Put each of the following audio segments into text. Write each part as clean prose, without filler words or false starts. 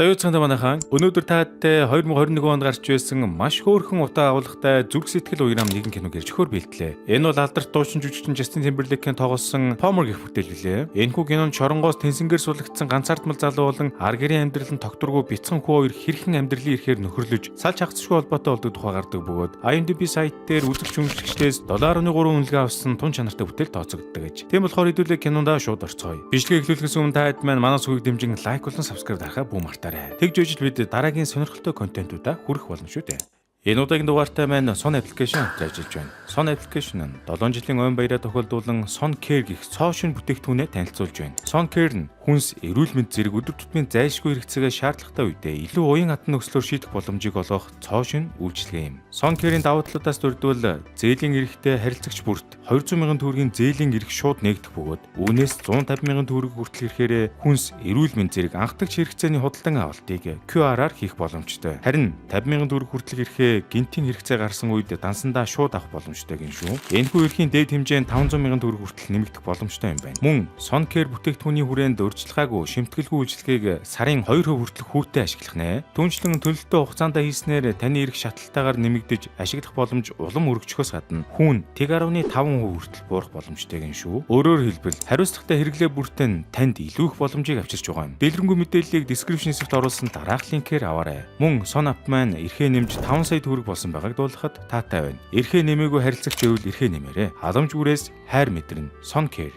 За юу цаанда манайхан өнөөдөр таадтай 2021 онд гарч байсан маш хөөрхөн утаа агуулгатай зүрх сэтгэл уярам нэгэн киног ирж хөр бэлтлээ. Энэ бол алдарт дуучин жүжигчин Justin Timberlake-ийн тоглосон Palmer гэх бүтээл билээ. Энэхүү кинонд шоронгоос тэнцэнгээр сулагдсан ганцаардмал залуу болон ар гэрийн амьдрал нь тогтургүй бяцхан хүү хоёр хэрхэн амьдралын эрхээр нөхөрлөж салж хагасшгүй холбоотой болдог тухай гардаг бөгөөд IMDb сайт дээр үзэгч үнэлэгчдээс 7.3 үнэлгээ авсан тун чанартай бүтээл тооцогддог гэж. Тийм болохоор хэдүүлээ кинондоо шууд орцгоё. Бичлэгээ эхлүүлэхээс өмнө таад маань манай сүгийг дэмжин лайк болон subscribe дарахаа бүү мартаарай. Тэгж үжил бид дараагийн сонирхолтой контентуудаа хүргэх болно шүү дээ. Энэ удаагийн дугаартай маань Son application ажиллаж байна. Son application нь 7 жилийн ойн баяраа тохиолдуулан Son Care гэх цоо шин бүтээгдэхүүнээ танилцуулж байна. Son Care нь хүнс эрүүл мэнд зэрэг өдөр тутмын зайлшгүй хэрэгцээгээ шаардлагатай үедээ илүү уян хатан нөхцлөөр шийдэх боломжийг олгох цоо шин үйлчилгээ юм. Son Care-ийн давуу талуудаас дурдвал зээлийн эрхтэй харилцагч бүрт 200 мянган төгрөгийн зээлийн эрх шууд нээгдэх бөгөөд үүнээс 150 мянган төгрөг хүртэл ирэхээр хүнс эрүүл мэнд зэрэг анхдагч хэрэгцээний худалдан авалтыг QR-аар хийх боломжтой. Харин 50 мянган төгрөг хүртэл ирэхээр гинтийн хэрэгцээ гарсан үед дансандаа шууд авах боломжтой гин шүү. Энэхүү эрхийн дээд хэмжээ нь 500 мянган төгрөг хүртэл нэмэгдэх боломжтой юм байна. Мөн Son Care бүтээгдэхүүний хүрээнд урьдчилгаагүй шимтгэлгүй үйлчилгээг сарын 2% хүртэл хүүтэй ашиглах нэ. Түүнчлэн төлөлтөө хугацаанд хийснээр таны эрх шатлалтаагаар нэмэгдэж ашиглах боломж улам өргөжөхөөс гадна хүүн 1.5% хүртэл буурах боломжтой гин шүү. Өөрөөр хэлбэл хариуцлагатай хэрэглээ бүртээ танд илүү их боломжийг авчирч байгаа юм. Дэлгэрэнгүй мэдээллийг description хэсэгт оруулсан дараах линкээр аваарай. Мөн Son app маань эрхээ нэмж 5 сая төгрөг болсон байгааг дуулахад таатай байна. Эрхээ нэмээгүй харилцагч гэвэл эрхээ нэмээрэй. Халамж бүрээс хайр мэдрэн Son Care.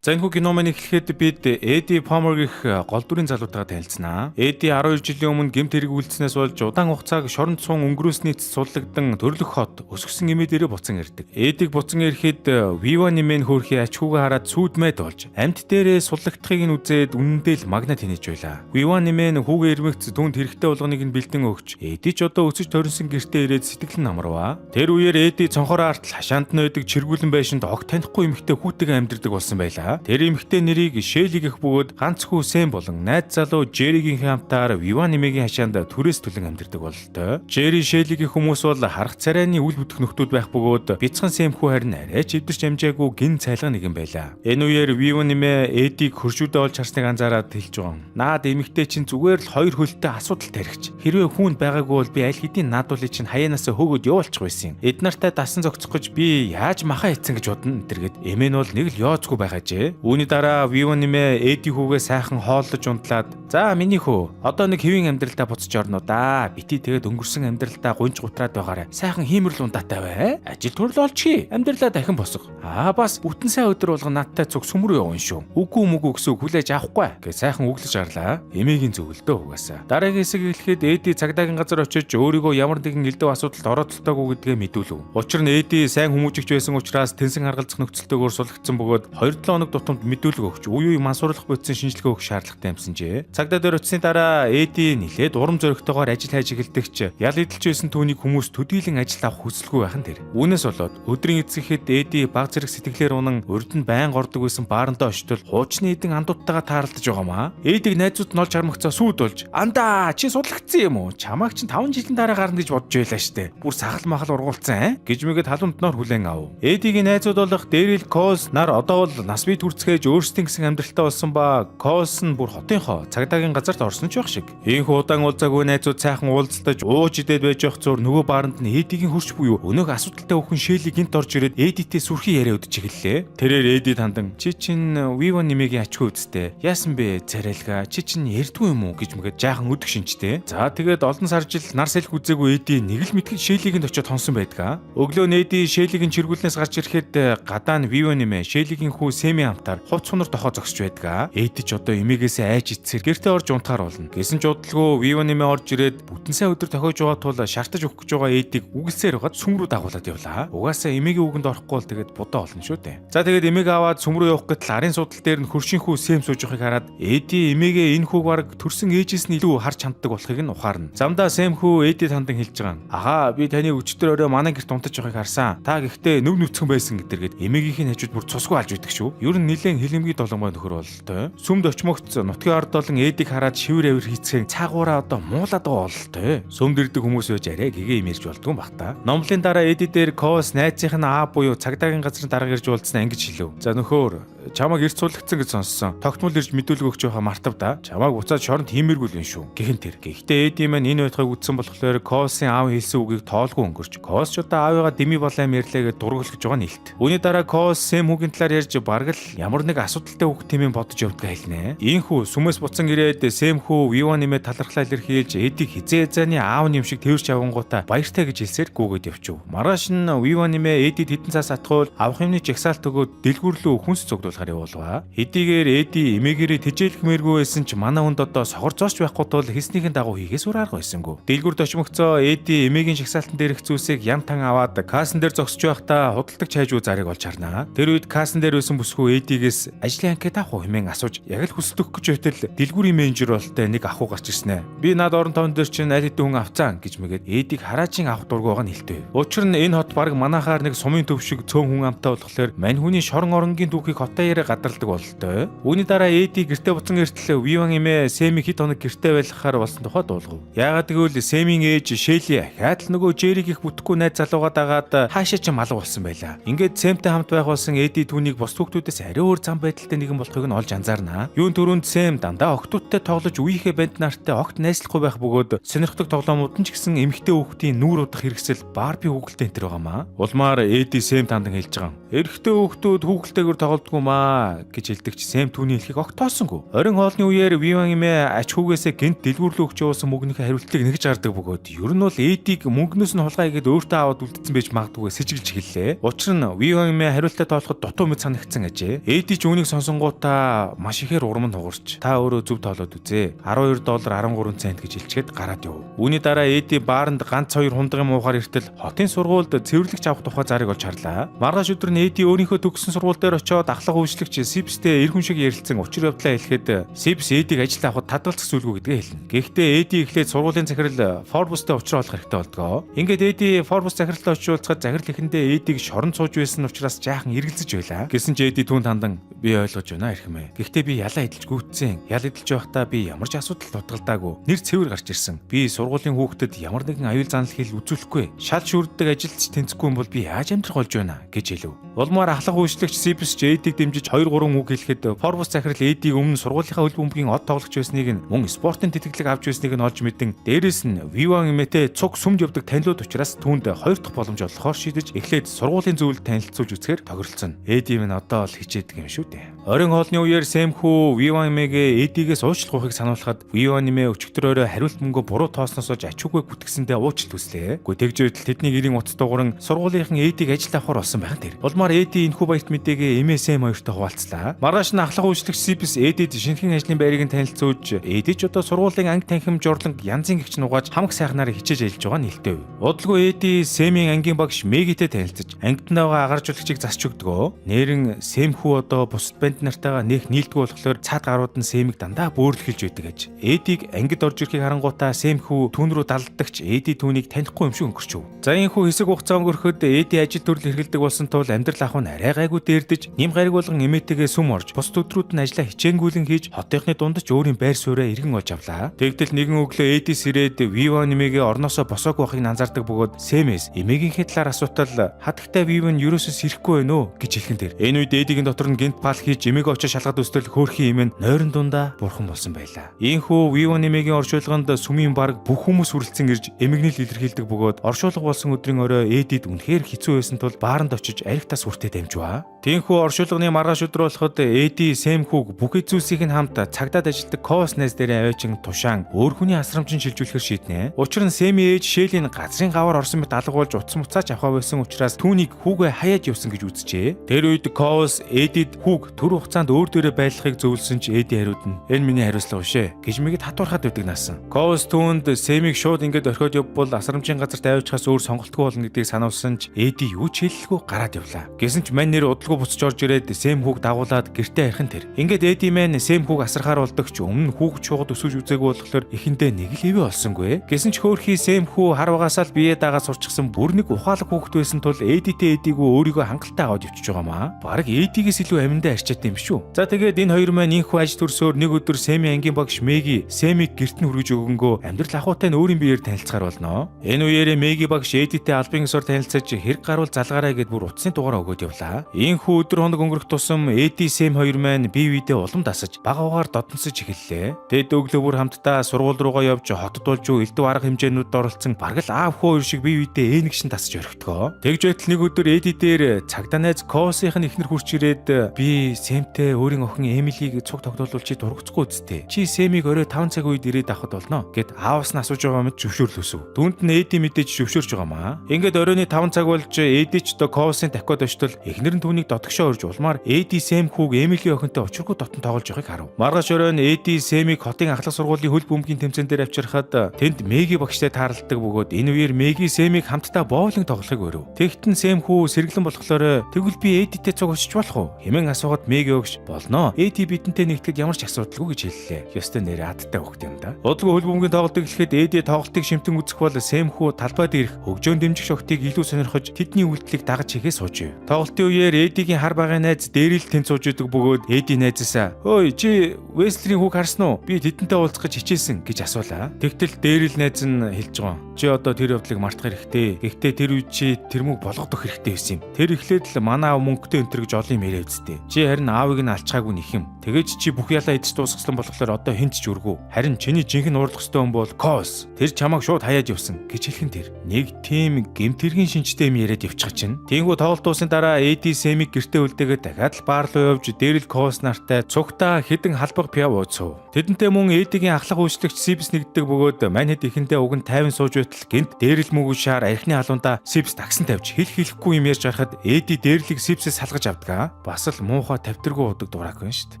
За энэ кино маань эхлэхэд бид Eddie Palmer гэх гол дүрийн залуутайгаа танилцсанаа. Eddie 12 жилийн өмнө гэмт хэрэг үйлдснээс болж удаан хугацааг шоронд суун өнгөрөөсний цэцуллагдан төрлөх хот өсгсөн эмээ дээрээ буцан ирдэг. Eddie буцан ирэхэд Viva нэмэн хөөрхий ачхуугаа хараад сүйдмэд болж амьд дээрээ суллагдахыг нь үзээд үнэндээ л магнат хийнэж байлаа. Viva нэмэн хүүгээ ирмэгц түнд хэрэгтэй болгоныг нь бэлдэн өгч Eddie ч одоо өсөж торинсон гэртээ ирээд сэтгэл нь амарваа. Тэр үеэр Eddie цонхороо артал хашаанд нь байдаг чиргүүлэн байшинд огт танихгүй эмэгтэй хүүтэйгээ амьдардаг болсон байлаа. Тэр эмэгтэй нэрийг Шэли гэх бөгөөд ганц хүү Сэм болон найз залуу Жеригийн хамтаар Viva нэмэгийн хашаанд түрээс төлөн амьдардаг бололтой. Жери Шэлигийн хүмүүс бол харах царайны үл бүдэх нөхдүүд байх бөгөөд бяцхан Сэм хүү харин арай ч эвдэрч амжаагүй гин цайлга нэгэн байлаа. Энэ үеэр Viva нэмэ Эдиг хөршүүдээ олж харсныг анзаараад хэлж байгаа. Наад эмэгтэй чинь зүгээр л хоёр хөлтэй асуудал тархич. Хэрвээ хүүнд байгаагүй бол би аль хэдийн наадуулыг чинь хаяанаас хөөгөөд явуулчих байсан. Эд нартай дасан зогцох гэж би яаж махаа хийцэн гэж бодно тэргээд эмээ нь бол нэг л яоцгүй байгаажээ. Үүний дараа Viva нэмэ Эди хүүгээ сайхан хооллож унтлаад "За миний хүү, одоо нэг хэвийн амьдралдаа буцаж орно уу да. Бити тэгээд өнгөрсөн амьдралдаа гунж гутраад байгаарай. Сайхан хиймэрл ундаатай бай. Ажил төрөл олчихъя. Амьдралаа дахин босго. Бас бүтэн сайн өдөр болгон надтай цуг сүмрүү явна шүү. Үгүй мүгүй гэсэн хүлээж авахгүй" гэж сайхан үглэж арлаа. Эмээгийн зөвлөдөө угаасаа. Дараагийн хэсэг эхлэхэд Эди цагдаагийн газар очиж өөрийгөө ямар нэгэн элдв асуудалд орооцолтоогүй гэдгээ мэдүүлв. Учир нь Эди сайн хүмүүжигч байсан учраас тэнсэн харгалзах нөхцөлтэйгээр сулгдсан бөгөөд 2-7 хоног тутамд мэдүүлэг өгч үе үе мансуурлах бодисын шинжилгээ өгөх шаардлагатай юмсанжээ. Цагдаа дээр очсны дараа Эди нилээд урам зоригтойгоор ажил хайж эхэлдэгч ял идэлж байсан түүнийг хүмүүс төдийлөн ажил авах хүсэлгүй байхан тэр. Үүнээс болоод өдрийн эцэгэхэд Эди баг зэрэг сэтгэлээр унан урд нь байн гордог байсан баарандаа очтол хуучны эдэн андуудтайгаа тааралдаж байгаамаа. Эдиг найзууд нь олж хармагцаа сүйд болж "Андаа чи судлагдсан юм уу? Чамайг чинь 5 жилийн дараа гарна гэж бодож байлаа штэ. Бүр сахал махал ургуулсан гэж мэгэд халуун дотноор хүлээн ав. Эдигийн найзууд болох Дэрил Кос нар одоо бол нас бий түрцгээж өөрсдийн гэсэн амьдралтай болсон ба Кос нь бүр хотынхоо цагдаагийн газарт орсон ч байх шиг. Ийхүү удаан уулзаагүй найзууд сайхан уулзалтаж ууж идээд байж явах зур нөгөө бааранд нь Эдигийн хурч буюу өнөөх асуудалтай хүүхэн Шэли гинт орж ирээд Эдитэй сүрхий яриа өдөж эхэллээ. Тэрээр Эди тандан "Чи чинь Viva нэмэгийн ачгүй үсттэй. Яасан бэ? Царайлга. Чи чинь ярьдгүй юм уу?" гэж мэгээд жаахан өдөг шинжтэй. За тэгээд олон сар жил нар салхи үзээгүй Эди нэг л мэтгэж Шэлигэнд очиод хонсон байдаг. Өглөө нь Эди Шэлигийн чиргүүлнээс гарч ирэхэд гадаа нь Viva нэмэ Шэлигийн хүү Сэмийн хамтаар хувц сунар тохоо зогсож байдаг. Эди ч одоо эмээгээсээ айж ицсээр гэртээ орж унтахаар болно. Гэсэн ч удалгүй Viva нэмэ орж ирээд бүтэн сайн өдөр тохиож байгаа тул шартаж өгөх гэж байгаа Эдиг үгэлсээр байгаад сүм рүү дагуулад явлаа. Угаасаа эмээгийн үгэнд орохгүй бол тэгээд будаа болно шүү дээ. За тэгээд эмээгээ аваад сүм рүү явах гэтэл арын судал дээр нь хөршийн хүү Сэм сууж байгааг хараад Эди эмээгээ энэ хүүг бараг төрсөн ээжээс нь илүү харж ханддаг болохыг нь ухаарна. Замдаа Сэм хүү Эди тандан хэлж байгаа. "Агаа би таны өчтөр орой манай гэрт унтаж байгааг харсан. Та гэхдээ нүв нүцгэн байсан" гэдэргээд эмээгийнх нь хажууд бүр цусгүй алж үйдэг шүү. Ер нь хүн нэлээд хилэмгийн долоомой нөхөр бололтой. Сүмд очмогц нутгийн ард олон Эдийг хараад шивэр авир хийцгэн цаагаараа одоо муулаад байгаа бололтой. Сүмд ирдэг хүмүүс байж арай гэгээ имэрж болдгоо баг та. Номлын дараа Эди дээр Коос найзынх нь аа буюу цагдаагийн газрын дарга ирж уулзсан ангиж хэлв. За нөхөр чамайг эрт суулгацсан гэж сонссон. Тогтмол ирж мэдүүлэг өгч байхаа мартав да. Чамайг буцаад шоронд хиймэргүй л юм шүү. Гэхэн тэр. Гэхдээ Эди маань энэ байтгайг үтсэн болохоор Коосын аав хэлсэн үгийг тоолгүй өнгөрч. Коос ч одоо аавыгаа дими болоо мэрлээгээ дургуулж байгаа нэлт. Үүний дараа Коос Сэм хүүгийн талаар ярьж бараг л ямар нэг асуудалтай хүүхд тэмээн бодож явдгаа хэлнэ. Ийхүү сүмэс буцан ирээд Сэм хүү Вива нэмээ талархлаа илэрхийлж Эдиг хизээ зэний аав нэм шиг тэрч авангуудаа баяртай гэж хэлсээр гүгээд явчив. Маргааш нь Вива нэмээ Эдид хэдэн цаас атгуул авах юмны жагсаалт өгөөд дэлгүүрлөө хүнс цогдуулахаар явуулваа. Эдигээр Эди эмээгээрээ тэжээлхмээргүй байсан ч манай хүнд одоо сохор зоосч байхгүй тул хийснийхэн дагуу хийхээс өөр арга байсангүй. Дэлгүүрд очмогцоо Эди эмээгийн шагсаалтан дээрх зүйлсийг ям тан аваад кассан дээр зогсож байхдаа худалдаг чайжуу зарыг олж харнаа. Тэр үед кассан дээр байсан бүсгүй Эдигээс ажлын анкет авах хэмээн асууж яг л хүсэлт өгөх гэж байтал дэлгүүрийн менежер болтой нэг ахуу гарч ирснэ. Би над орон тоон дээр чинь аль хэдэн хүн авцаан гэж мэгээд Эдиг хараажийн авах дург байгаа нь хэлдэв. Учир нь энэ хот баг манахаар нэг сумын төв шиг цөөн хүн амтай болохоор мань хүний шорон оронгийн түүхийг хотоо яриа гадарладаг бололтой. Үүний дараа Эди гэртээ буцан иртэл Виван эмээ Сэмиг хэд хоног гэртээ байлгахаар болсон тухай дуулгав. Яагаад гэвэл Сэмийн ээж Шэли хаад л нөгөө Жериг их бүтэхгүй найз залуугаа дагаад хаашаа ч малга болсон байла. Ингээд Сэмтэй хамт байх болсон Эди түүнийг бос хүүхдүүдээс ариу өөр зам байдалтай нэгэн болохыг нь олж анзаарнаа. Юун түрүүнд Сэм дандаа октоодтай тоглож үеийнхээ банд нартай огт найзлахгүй байх бөгөөд сонирхдаг тоглоомууд нь ч гэсэн эмэгтэй хүүхдийн нүүр удах хэрэгсэл Барби хүүхэлтэй энэ төр байгаамаа. Улмаар Эди Сэм тандан хэлж байгаа. Эрэгтэй хүүхдүүд хүүхэлтэйгээр тоглодгүй маа гэж хэлдэг ч Сэм түүний хэлхийг огт тоосонгүй. Орон хоолны үеэр Виван эмээ ач хүүгээсээ гинт дэлгүүрлөө өгч явуулсан мөнгөний хариултыг нэгж гардаг бөгөөд ер нь бол Эдиг мөнгнөөс нь хулгай хийгээд өөртөө аваад үлдсэн байж магадгүй сэжиглж хэллээ. Учир нь Виван эмээ хариултаа тоолоход дутуу мэд санагдсан ажээ. Эди ч үүнийг сонсонгуудаа маш ихээр урам тугарч та өөрөө зөв тоолоод үзээ. $12.13 гэж хэлчихэд гараад яв. Үүний дараа Эди бааранд ганц хоёр хундгын муухаар иртэл хотын сургуульд цэвэрлэгч авах тухай зарыг олж харлаа. Маргааш өдөр нь Эди өөрийнхөө төгссөн сургууль дээр очиод ахлах үйлчлэгч Сипстэй эр хүн шиг ярилцсан учир явдлаа хэлэхэд Сипс Эдиг ажилд авахд татгалзах зүйлгүй гэдгээ хэлнэ. Гэхдээ Эди эхлээд сургуулийн захирал Форбустэй уулзах хэрэгтэй болдгоо. Ингээд Эди Форбус захиралтай очиулцахад захирал ихэндээ Эдиг шоронд сууж байсан учраас жаахан эргэлзэж байлаа. Гэсэн ч Эди түүнд хандан би ойлгож байна эрхмээ. Гэхдээ би ялаа эдэлж гүйтсэн. Ял эдэлж байхдаа би ямар ч асуудал тутгалдаагүй. Нэр цэвэр гарч ирсэн. Би сургуулийн хүүхдэд ямар нэгэн аюул занал хэл үзүүлэхгүй. Шал шүрддэг ажилч тэнцэхгүй юм бол би яаж амьдрах болж байна гэж хэлв. Улмаар ахлах үйлчлэгч Сипс Эдиг дэмжиж 2-3 үг хэлэхэд Форбус захирал Эдиг өмнө сургуулийнхаа хөл бөмбөгийн од тоглогч байсныг нь мөн спортын тэтгэлэг авч байсныг нь олж мэдэн дээрэс нь Виван эмээтэй цуг сүмд явдаг танилуд учраас түүнд 2 дахь боломж олохоор шийдэж эхлээд сургуулийн зүйлд танилцуулж үзэхээр тохиролцсон. Эди минь одоо л хичээдэг юм шүү дээ. Орон хоолны үеэр Сэм хүү Виван эмээгээ Эдигээс уучлах ухыг сануулхад Виван эмээ өчигдөр өрөө хариулт мөнгө буруу тоосноосоо ачуугүй гүтгсэндээ уучлалт хүслээ. Гэхдээ тэгж байтал тэдний гэрийн утас дугууран сургуулийнхан Эдиг ажилд авахар болсон байх нь тэр. Улмаар Эди энэхүү баярт мэдээгээ эмээ Сэм хоёртой хуваалцлаа. Маргааш нь ахлах үйлчлэгч Сипс Эдид шинэхэн ажлын байрыг нь танилцуулж Эди ч одоо сургуулийн анги танхим журланг янзын гэгч нугааж хамаг сайхнаар хичээж ажиллаж байгаа нь хэлдэв. Удалгүй Эди Сэмийн ангийн багш Мэгитэй танилцж ангид байгаа агаржуулагчийг засч өгдөгөө. Нэрэн Сэм хүү одоо бусад банд нартайгаа нэх нийлдэг болохоор цаад гарууд нь Сэмийг дандаа бөөрөлхилж байдаг аж. Эдиг ангид орж ирэхийг харангуйтаа Сэм хүү түүн рүү далдагч Эди түүнийг танихгүй юм шиг өнгөрчөв. За энэхүү хэсэг хугацаа өнгөрөхөд Эди ажил төрөл эрхэлдэг болсон тул амьдрал ахуй нь арай гайгүй дээрдэж нэм гариг болгон эмээтэйгээ сүм орж бус өдрүүд нь ажлаа хичээнгүйлэн хийж хотынхны дунд ч өөрийн байр сууриа иргэн олж авлаа. Тэгтэл нэгэн өглөө Эдис ирээд Вива нэмээгээ орноосоо босоог байхыг анзаардаг бөгөөд Сэмээс эмээгийнхээ талаар асуутал хатагтай Вива нь ерөөсөө ирэхгүй байна уу гэж хэлхэн тэр. Энэ үед Эдигийн дотор нь гинт пал хийж эмээгөө очиж шалгаад өстөл хөөрхийн юм нь нойрон дундаа бурхан болсон байлаа. Ийхүү Вива нэмээгийн оршуулганд сүмийн бараг бүх хүмүүс хүрэлцэн ирж эмээгнэл илэрхийлдэг бөгөөд оршуулга болсон өдрийн орой Эдид үнэхээр хэцүү байсан тул бааранд очиж архитаас хүртээ дамжваа. Тийхүү оршуулганы маргааш өдөр болоход Эди Сэм хүүг бүх зүйлсийг нь хамт цагдаад ажилладаг Коос найз дээрээ аваачин тушаан өөр хүний асрамжин шилжүүлэхээр шийднэ. Учир нь Сэмийн ээж Шэлийн газрын гавар орсон мэт алга болж утас муцаач авах байсан учраас түүнийг хүүгээ хаяаж явсан гэж үзжээ. Тэр үед Коос Эдид хүүг төр хугацаанд өөр дээрээ байлгахыг зөвлөсөн ч Эди хариуд нь энэ миний хариуцлага биш ээ гэж мэгэд хатуурхаад байдаг наасан. Коос түүнд Сэмийг шууд ингээд орхиод явбал асрамжийн газарт аваачихаас өөр сонголтгүй болно гэдгийг сануулсан ч Эди юу ч хэллэхгүй гараад явлаа. Гэсэн ч мань нэр удалгүй буцаж орж ирээд Сэм хүүг дагуулад гэртээ арих нь тэр. Ингээд Эдди мэн Сэм хүүг асархаар болдог ч өмнө хүүг чуугад өсөж үзээгүй болохоор эхэндээ нэг л ивэ олсонгүй. Гэсэн ч хөөрхий Сэм хүү хар угаасаа л бие дагаа сурчсан бүр нэг ухаалаг хүүхэд байсан тул Эддитэй Эддигөө өөрийгөө хангалттай аваад явчихж байгаамаа. Бараг Эддигээс илүү аминдаа арчаад юм шүү. За тэгээд энэ хоёр маань инхүү аж төрсөөр нэг өдөр Сэмийн ангийн багш Мэги Сэмийг гэрт нь хүргэж өгөнгөө амьдрал ахуйтай нь өөрийн биеэр танилцахаар болно. Энэ үеэрээ Мэги багш Эддитэй албан ёсоор танилцаж хэрэг гарвал залгаарай гэд бүр утасны дугаараа өгөөд явлаа. Инхүү өдөр хоног өнгөрөх тусам Эдди Сэм хоёр маань бие биедээ улам дасаж бага угаар додонсож эхэллээ. Тэд өглөө бүр хамтдаа сургууль руугаа явж хотод болж элдв арга хэмжээнүүд оролцсон бараг л аав хөө шиг бие биедээ ээнэгшин тасаж орхитгоо. Тэгж байтал нэг өдөр Эдди дээр цагдаа найз Косийн эхнэр хурч ирээд би Сэмтэй өөрийн охин Эмилийг цуг тогтоолвол чи дургацгүй үсттэй. Чи Сэмийг орой 5 цаг үед ирээд авахд болно гэд аавс нь асууж байгаа мэт зөвшөөрлөөсөв. Түүнд нь Эдди мэдээж зөвшөөрч байгаамаа. Ингээд оройны 5 цаг болж Эдди ч доо Косийн дахиад очтол эхнэр нь түүнийг дотгошоо орж улмаар Эдди Сэм хүүг Эмилийн охинтой учиргүй дотн тоглож байгааг харав. Маргааш оройн Эдди Сэмийг хотын ахлах сургуулийн хөл бөмбөгийн тэмцээн дээр авчирхад тэнд Мэги багштай тааралдаг бөгөөд энэ үеэр Мэги Сэмийг хамтдаа боулинг тоглохыг өрөв. Тэгтэн Сэм хүү сэргэлэн болохоор тэгвэл би Эддитэй цуг очиж болох уу? Хэмээн асуугаад Мэги өгш болно. Эдди бидэнтэй нэгтгэд ямар ч асуудалгүй гэж хэллээ. Ёстой нэрээ адтай хөхт юм да. Удалгүй хөл бөмбөгийн тоглолт эхлэхэд Эдди тоглолтыг шимтэн үзэх бол Сэм хүү талбайд ирэх хөгжөөн дэмжих шогтыг илүү сонирхож тэдний үйлдэлийг дагаж хийхээ сууж ив. Тоглолтын үеэр Эддигийн хар багын найз дээрэл тэнд сууж идэг бөгөөд Эдди найзаасаа "Ой чи Вестрийн хүүг харсан уу? Би тэдэнтэй уулзах гэж хичээсэн" гэж асуулаа. Тэгтэл дээрэл найз нь хэлж байгаа. "Чи одоо тэр явдлыг мартах хэрэгтэй. Гэхдээ тэр үе чи тэр мөг болгох хэрэгтэй байсан юм. Тэр эхлээд л манай аав мөнгөтэй өнтер гэж олон юм яриа үзтээ. Чи харин аавыг нь алчаагүй нэх юм. Тэгэж чи бүх ялаа эдс дуусгасан болохоор одоо хэн ч үргүү. Харин чиний жинхэнэ уурлах ёстой хүн бол Кос. Тэр чамайг шууд хаяаж явсан" гэж хэлхэн тэр. Нэг тийм гэмтэргийн шинжтэй юм яриад явчих чинь. Тэнгүү тоглолт дуусны дараа Эдди Сэмийг гэртээ үлдээгээд дахиад л баар руу явж дээрэл Кос нартай цугтаа хідэн халбаг пиав ууцв. Тэдэнтэй мөн Эддигийн ахлах үйлчлэгч Сипс нэгддэг бөгөөд мань хэд ихэндээ уг нь 50 сууж байтал гинт дээрэл мөгөж шаар архины халуунда Сипс таксан тавьж хэлэхгүй юм ярьж байхад Эдди дээрлийг Сипсээс салгаж авдаг. Бас л муухай тавьдэргүй удаг дурак байна шүү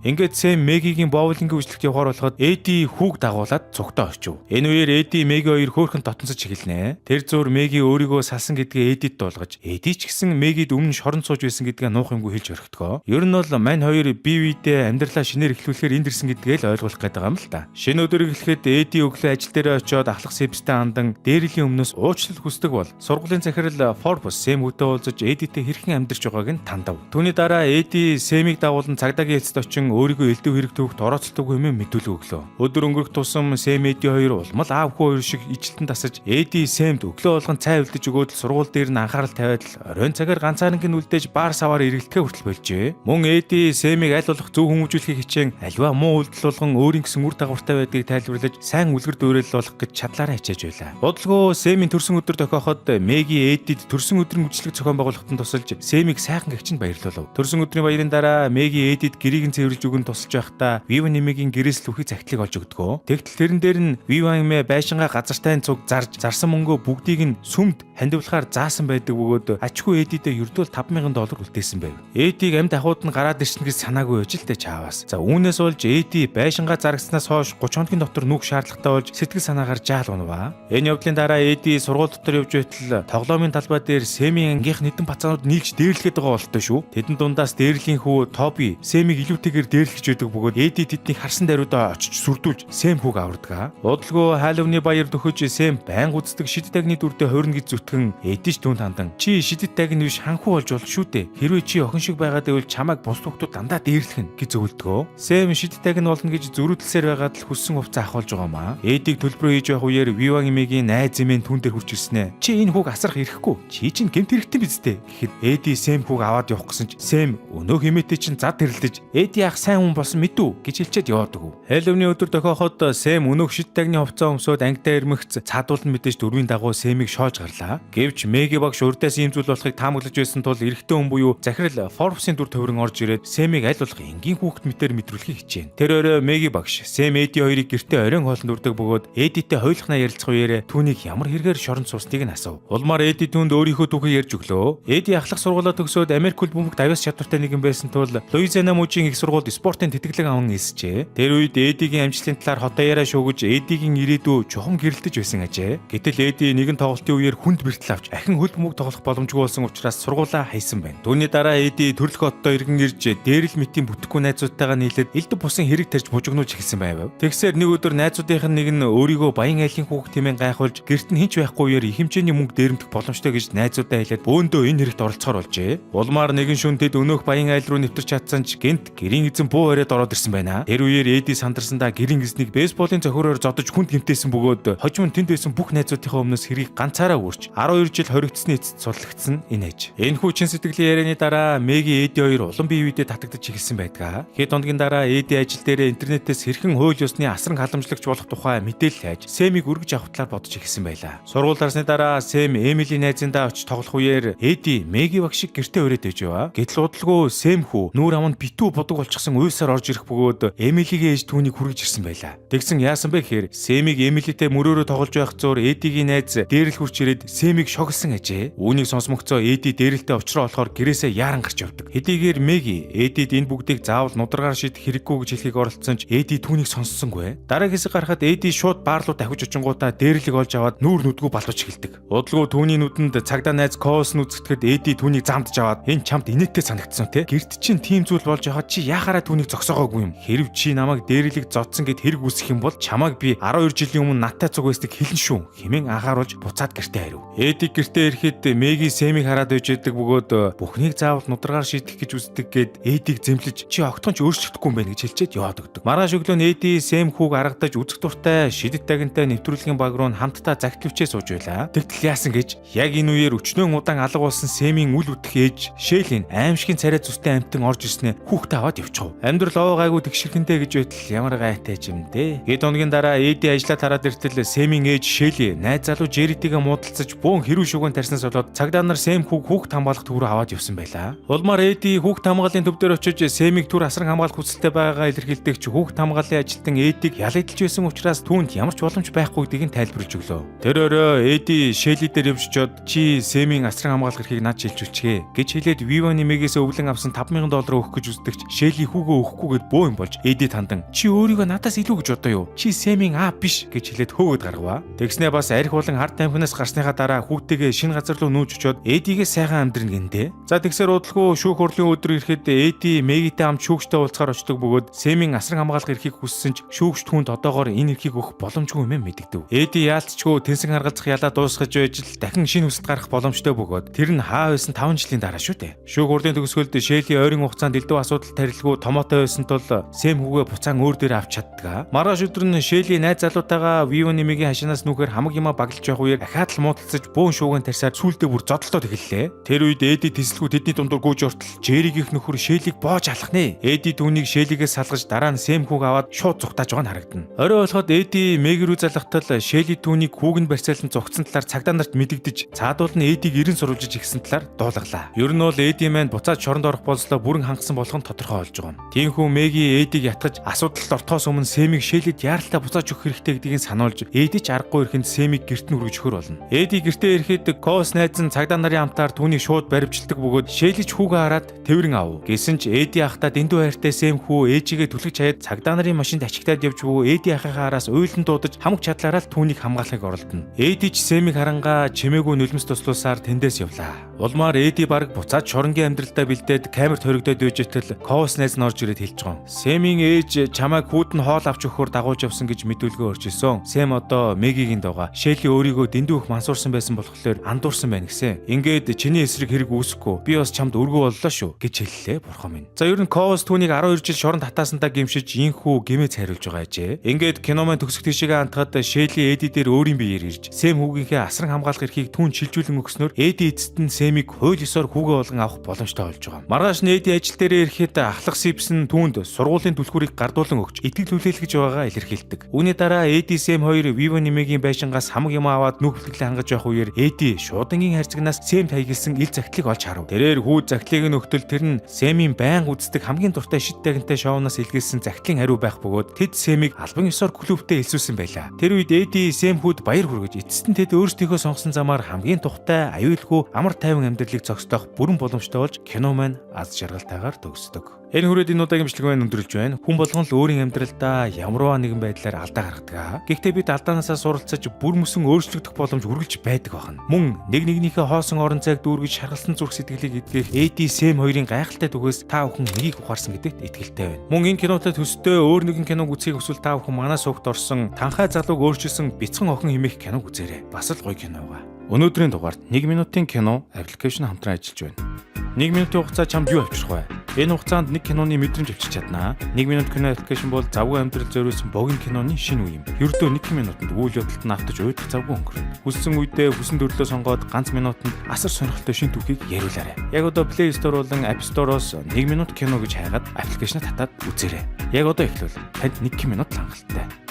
дээ. Ингээд Сэм Мэгигийн боулингийн үйлчлэгт явахаар болоход Эдди хүүг дагуулад цугтаа очив. Энэ үеэр Эдди Мэги хоёр хөөрхөн дотносож эхэлнэ. Тэр зур Мэги өөрийгөө салсан гэдгээ Эддид дуулгаж Эдди ч гэсэн Мэгид өмнө шорон сууж байсан гэдгээ нуух юмгүй хэлж орхитгоо. Ер нь бол мань хоёр бие биедээ амьдралаа шинээр эхлүүлэхээр энд ирсэн гэдгээ л ойлгуулах гээд байгаа юм л та. Шинэ өдөр эхлэхэд Эдди өглөө ажил дээр очиод ахлах Сипстэй андан дээрэлийн өмнөөс уучлал хүсдэг бол сургуулийн захирал Форбус Сэм үдэ уулзаж Эддитэй хэрхэн амьдарч байгааг нь тандав. Түүний дараа Эдди Сэмийг дагуулan цагдаагийн эцэд очин өөрийгөө элдв хэрэг төвөгт орооцолтойгүй хэмээн мэдүүлэг өглөө. Өдөр өнгөрөх тусам Сэм Эдди хоёр улмал аав хүү хоёр шиг ижилтэн тасаж Эдди Сэмд өглөө болгон цай үлдэж өгөөд л сургууль дээр нь анхаарал тавиад л оройн цагаар ганцаарнгийн үлдээж баар саваар эргэлдэхээ хүртэл болжээ. Мөн Эдди Сэмийг аль болох зөв хүмүүжүүлэхийг хичээн альва муу үйлдэл болгон өөрийн гэсэн үр дагавартай байдгийг тайлбарлаж сайн үлгэр дуурайл болох гэж чадлаараа хичээж байлаа. Бодлого Сэмийн төрсөн өдөр тохиоход Мэги Эддид төрсөн өдрийн үйлчлэг зохион байгуулалтанд тусалж Сэмийг сайхан гэгчэнд баярлуулав. Төрсөн өдрийн баярын дараа Мэги Эддид гэрийг нь цэвэрлж өгөн тусалж байхдаа Виван нэмигийн гэрээс л үхий цагтлыг олж өгдөгөө. Тэгтэл тэрэн дээр нь Виван нэмэ байшингаа газартай цуг зарсан мөнгөө бүгдийг нь сүмд хандивлахаар заасан байдаг бөгөөд ачгүй Эддидээ ердөө $5,000 үлдээсэн байв. Эддиг амьд ахуйд нь гараад ирсэн гэж санаагүй байж л тэ чааваас. За үүнээс болж Эдди байшингаа зарагснаас хойш 30 хоногийн дотор нүх шаардлагатай болж сэтгэл санаагаар жаал унаваа. Энэ явдлын дараа Эдди сургууль дотор явж байтал тоглоомын талбай дээр Сэмийн ангийнх нэгэн бацаанууд нийлж дээрлэхэд байгаа болтой шүү. Тэдэн дундаас дээрлийн хүү Тоби Сэмийг илүүтэйгээр дээрлэж байдаг бөгөөд Эдди тэднийг харсан даруйдаа очиж сүрдүүлж Сэм хүүг авардаг. Удалгүй Халлоуны баяр дөхөж Сэм байнга үздэг шидэт тагны дүрдээ хорно гэж зүтгэн Эдди ч түүнд хандан чи шидэт тагны биш ханхуу болж болно шүү дээ. Хэрвээ чи охин шиг байгаад байвал чамайг бус хүүхдүүд дандаа дээрлэх гэж зөвлөдгөө. Сэм шидэт тагны болно гэж зөрүүлсээр байгаад л хүссэн хувцас ахуулж байгаамаа. Эддиг төлбөрөө хийж явах үеэр Виван эмигийн найз зэмэн түн дээр хурж ирснэ. Чи энэ хүүг асрах ирэхгүй. Чи чинь гэмт хэрэгтэй биз дээ. Гэхэд Эдди Сэм хүүг аваад явах гэсэн ч Сэм өнөө хэмээтэй чинь зад хэрэлдэж Эдди ах сайн хүн болсон мэдүү гэж хэлчихэд яваад өгөв. Хэлөвний өдөр дохиоход Сэм өнөөх шид тагны хувцас өмсөд ангидаа ирмэгц цаадуулан мэдээж дөрвийн дагуу Сэмийг шоож гарлаа. Гэвч Мэги багш урдаас ийм зүйл болохыг таамаглаж байсан тул эрэгтэй хүн буюу захирал Форбсын дүр төврөн орж ирээд Сэмийг аль болох энгийн хүүхэд мэтээр мэдрүүлэхийг хичээнэ. Тэр орой Мэги багш Сэм Эдди хоёрыг гэртээ оройн хоолнд урдаг бөгөөд Эддитэй хойлохнаа ярилцах үеэр түүнийг ямар хэрэгээр шоронд суустыг нь асуув. Улмаар Эдди түүнд өөрийнхөө түүхийг ярьж өглөө. Эдди ахлах сургуулаа төгсөөд Америк хөл бөмбөг давьяас чадвартай нэгэн байсан тул Луизиана мужийн их сургуульд спортын тэтгэлэг аван эсжээ. Тэр үед Эддигийн амжилтын талаар хот даяараа шуугиж Эддигийн ирээдүй чухам гэрэлтэж байсан ажээ. Гэтэл Эдди нэгэн тоглолтын үеэр хүнд бэртэл авч ахин хөл бөмбөг тоглох боломжгүй болсон учраас сургуулаа хайсан байна. Түүний дараа Эдди төрөлхөө хотдоо иргэн ирж дээрл мэтийн бүтэхгүй найзуудтайгаа нийлээд элдв бусын хэрэг тарьж мужигнуулж эхэлсэн байв. Тэгсээр нэг өдөр найзуудынх нь нэг нь өөрийгөө баян айлын хүүхд хэмээн гайхуулж гэрт нь хинч байхгүйгээр их хэмжээний мөнгө дээрэмдэх боломжтой гэж найзуудаа хэлээд бөөндөө энэ хэрэгт оролцохоор болжээ. Улмаар нэгэн шөнө тэд өнөөх баян айл руу нэвтэрч чадсан ч гэнт гэрийн эзэн буу оройд ороод ирсэн байна. Тэр үеэр Эди сандарсандаа гэрийн эзнийг бейсболын цохиороор зодож хүнд гэмтээсэн бөгөөд хожим нь тэнд байсан бүх найзуудынхаа өмнөөс хэрийг ганцаараа үрж 12 жил хоригдсны эцэст сурлагдсан энэ ээж. Энэ хүү чин сэтгэлийн ярианы дараа Меги Эди хоёр улам бие биедээ татагдаж эхэлсэн байдаг. Хэд хоногийн дараа Эди ажил дээр интернетээс хэрхэн хууль ёсны асран халамжлагч болох тухай мэдээлэл хайж Сэмийг өргөж авах талаар бодож эхэлсэн байлаа. Сургууль дарсны дараа Сэм Эмилийн найзындаа очиж тоглох үеэр Эди Меги баг шиг гэртээ өрөөд ээж яваа. Гэтэл удалгүй Сэм хүү нүүр аманд битүү бодог болчихсон уйсаар орж ирэх бөгөөд Эмилигийн ээж түүнийг хүргэж ирсэн байлаа. Тэгсэн яасан бэ гэхээр Сэмийг Эмилитэй мөрөөрөө тоглож байх зуур Эдигийн найз дээрэл хурч ирээд Сэмийг шогсон ажээ. Үүнийг сонсмогцоо Эди дээрэлтэй очроо болохоор гэрээсээ яаран гарч явдаг. Хэдийгээр Меги Эдид энэ бүгдийг заавал нударгаар шийдэх хэрэггүй гэж хэлхийг оролцсон ч Эди түүнийг сонссонгүй. Дараагийн хэсэг гарахад Эди шууд баар руу давхиж очингуудаа дээрлийг олж аваад нүүр нүдгүү балууж эхэлдэг. Удалгүй түүний нүдэнд цагдаа найз Коос нүцгэтгэд Эди түүнийг замдж аваад энэ чамд инээдтэй санагдсан те. Гэрт чинь тийм зүйл болж байхад чи яхаараа түүнийг зогсоогоогүй юм. Хэрв чи намайг дээрлийг зодсон гэд хэрэг үүсэх юм бол чамайг би 12 жилийн өмнө надтай цуг байсныг хэлнэ шүү хэмээн анхааруулж буцаад гэртээ хариу. Эди гэртээ ирэхэд Меги Сэмийг хараад байж байдаг бөгөөд бүхнийг заавал нударгаар шийдэх гэж үздэг гэд Эдиг зэмлэж чи огтхон ч өөрчлөгдөхгүй юм байна гэж хэлчихэд яваад өгдөг. Маргааш өглөө нь Эди Сэм хүүг аргадаж үзэх дуртай шидэт тагинтай нэвтрүүлгийн баг руу хамтдаа загтвчээ сууж байлаа. Тэгтэл яасан гэж яг энэ үеэр өчнөн удаан алга болсон Сэмийн үл үтх ээж Шэйлин аимшигын царай зүстэй амтан орж ирснээр хүүхдээ аваад явчихв. Амьдрал овоо гайгүй тэгшэрхэндээ гэж байтал ямар гайтай юм дээ. Хэд хоногийн дараа Эди ажлаа тараад иртэл Сэмийн ээж Шэйли найз залуу Жеритигээ муудалцаж бөөн хэрүү шүгэн тарснаас болоод цагдаа нар Сэм хүүгд хамгаалах төв рүү аваад явсан байлаа. Улмаар Эди хүүгд хамгааллын төв дээр очиж Сэмийг түр асран хамгаалах хүсэлтэй байгаагаа илэрхийлдэг ч хүүгд хамгааллын ажилтан Эдиг ялагдж байсан учраас түүнд ямар ч боломж байхгүй гэдгийг тайлбарлаж өглөө. Тэр орой Эди Шэйли дээр явжчоод чи Сэмийн асран хамгаалах эрхийг над шилжүүлчихэ гэж хэлээд Вивоны Мегээс өвлөн авсан $5,000 өгөх гэж үздэгч Шэйли хүүгөө өгөхгүйгээд бөө юм болж Эди тандан чи өөрийгөө надаас илүү гэж бодоо юу? Чи Сэмийн аа биш гэж хэлээд хөөгд гаргаваа. Тэгснээ бас арх болон харт амхнаас гарсныхаа дараа хүүхдтэйгээ шинэ газар руу нүүж очоод Эдигээ сайхан амьдрна гэнэ. За тэгсээр удалгүй шүүх хурлын өдөр ирэхэд Эди Мегитэй хамт шүүгчтэй уулзахаар очдог бөгөөд Сэмийн асран хамгаалах эрхийг хүссэн ч шүүгч түүнд одоогоор энэ эрхийг өгөх боломжгүй юм мэдэгдэв. Эди яалтчгүй тэнсэн харгалзах ялаа дуусгаж байж л дахин шинэ хүсэлт гарах боломжтой бөгөөд тэр нь хаа байсан 5 жилийн дараа шүү дээ. Шүүх хурлын төгсгөлд Шэйли ойрын хугацаанд элдв асуудал тарилгүй томоотой байсан тул Сэм хүүгээ буцаан өөр дээр авч чаддаг. Маргааш өдөр нь Шэйли найз залуутайгаа Вивоны Мегийн хашаанаас нүүхээр хамаг юма баглж явах үеэр дахиад л муудалцаж бөөн шууган тарсаар сүулдэ бүр зодолтоод эхэллээ. Тэр үед Эди тэсэлгүй тэдний дундуур гүйж ортол Жеригийнх нөхөр Шэйлиг боож алах нэ. Эди түүнийг Шэйлигээс салгаж дараа нь Сэм хүүг аваад шууд зүгтааж байгаа нь харагдана. Орой болоход Эди Меги рүү залгахтал Шэйли түүнийг хүүг нь барьцаалан зогцсон талаар цагдаа нарт мэдэгдэж цаадуул нь Эдиг эрен сурвалжиж ихсэн талаар дуулгалаа. Ер нь бол Эди маань буцаад шоронд орох болслоо бүрэн хангасан болох нь тодорхой болж байгаа юм. Тиймээс Меги Эдиг ятгаж асуудалд ортохоос өмнө Сэмийг Шэйлид яаралтай буцааж өгөх хэрэгтэй гэдгийг сануулж Эди ч аргагүй ирэхэд Сэмийг гэрт нь хүргэж өгөхөр болно. Эди гэртээ ирэхэд Коос найз нь цагдаа нарын хамтаар түүнийг шууд баривчилдаг бөгөөд Шэйлич хүүгээ хараад тэрвэрэн ав. Гэсэн ч Эди ахта дэндүү хайртай Сэм хүү ээжигээ түлхэж хаяад цагдаа нарын машинд ачигтаад явж буй Эди ахыхаа араас уйлан дуудаж хамаг чадлаараа л түүнийг хамгаалахыг оролдоно. Эди ч Сэмийг харангаа чимээгүй нулимс туслуулсаар тэндээс явлаа. Улмаар Эди баг буцаад шоронгийн амьдралдаа бэлдээд камерт хоригдоод үйжэтэл Коос найз нь орж ирээд хэлж байгаа. Сэмийн ээж чамайг хүүд нь хоол авч өгөхөөр дагуулж явсан гэж мэдүүлгээ өрчилсөн. Сэм одоо Мегигийн дууга Шэйли өөрийгөө дэндүү их мансуурсан байсан болохоор андуурсан байна гэсэн. Ингээд чиний эсрэг хэрэг үүсэхгүй. Би бас чамд өргөө боллоо шүү гэж хэллээ бурхан минь. За ер нь Коос түүнийг 12 жил шоронд хатаасандаа гимшиж инхүү гимээ цайруулж байгаа ажээ. Ингээд кино маань төгсөх тийшээгээ хандхад Шэйли Эди дээр өөрийн биеэр ирж Сэм хүүгийнхээ асран хамгаалах эрхийг түүнд шилжүүлэн өгснөөр Эди эцэст нь Сэмийг хууль ёсоор хүүгээ болгон авах боломжтой болж байгаа. Маргааш нь Эди ажил дээрээ ирэхэд ахлах Сипсэн түүнд сургуулийн түлхүүрийг гардуулан өгч итгэл хүлээлгэж байгаагаа илэрхийлдэг. Үүний дараа Эди Сэм хоёр Вивоны Мегийн байшингаас хамаг юм аваад нүхбэлгэлээ хангаж явах үеэр Эди шуудангийн хайрцагнаас Сэм таягилсан ил захидлыг олж харав. Тэрээр хүү захидлыг нь өгтөл тэр нь Сэмийн байн үздэг хамгийн дуртай шид тагинтай шоунаас илгээсэн захидлын хариу байх бөгөөд тэд Сэмийг албан ёсоор клубтээ элсүүлсэн байлаа. Тэр үед Эди Сэм хүүд баяр хүргэж эцэст нь тэд өөрсдийнхөө сонгосон замаар хамгийн тухтай аюулгүй амар тайван амьдралыг зохицох бүрэн боломжтой болж кино маань аз жаргалтайгаар төгсдөг. Энэ хүрээд энэ удаагийн бичлэг өндөрлж байна. Хүн болгон л өөрийн амьдралдаа ямарваа нэгэн байдлаар алдаа гаргадаг. Гэхдээ бид алдаанаасаа суралцаж бүр мөсөн өөрчлөгдөх боломж үргэлж байдаг байна. Мөн нэг нэгнийхээ хоосон орон зайг дүүргэж шаргалсан зүрх сэтгэлийг эдгэх AD Sam хоёрын гайхалтай түгээс та бүхэн нэгийг ухаарсан гэдэгт итгэлтэй байна. Мөн энэ кинотой төстэй өөр нэгэн киног үзхийг хүсвэл та бүхэн манай сувгт орсон Танхай залууг өөрчилсөн Бяцхан охин хэмээх киног үзээрэй. Бас л гоё кино байгаа. Өнөөдрийн дугаард 1 минутын кино аппликейшн хамтран ажиллаж байна. 1 минутын хугацаа чамд юу авчрах вэ? Энэ хугацаанд нэг киноны мэдрэмж авчирч чаднаа. 1 минут кино аппликейшн бол завгүй амьдрал зориулсан богино киноны шинэ үе юм. Ердөө 1 минутанд үйл явдалд нь автаж уйдах завгүй өнгөрнө. Хүссэн үедээ хүссэн төрлөө сонгоод ганц минутанд асар сонирхолтой шинэ түүхийг яриулаарай. Яг одоо Play Store болон App Store-оос 1 минут кино гэж хайгаад аппликейшнаа татаад үзээрэй. Яг одоо эхлүүл. Танд 1 минут хангалттай.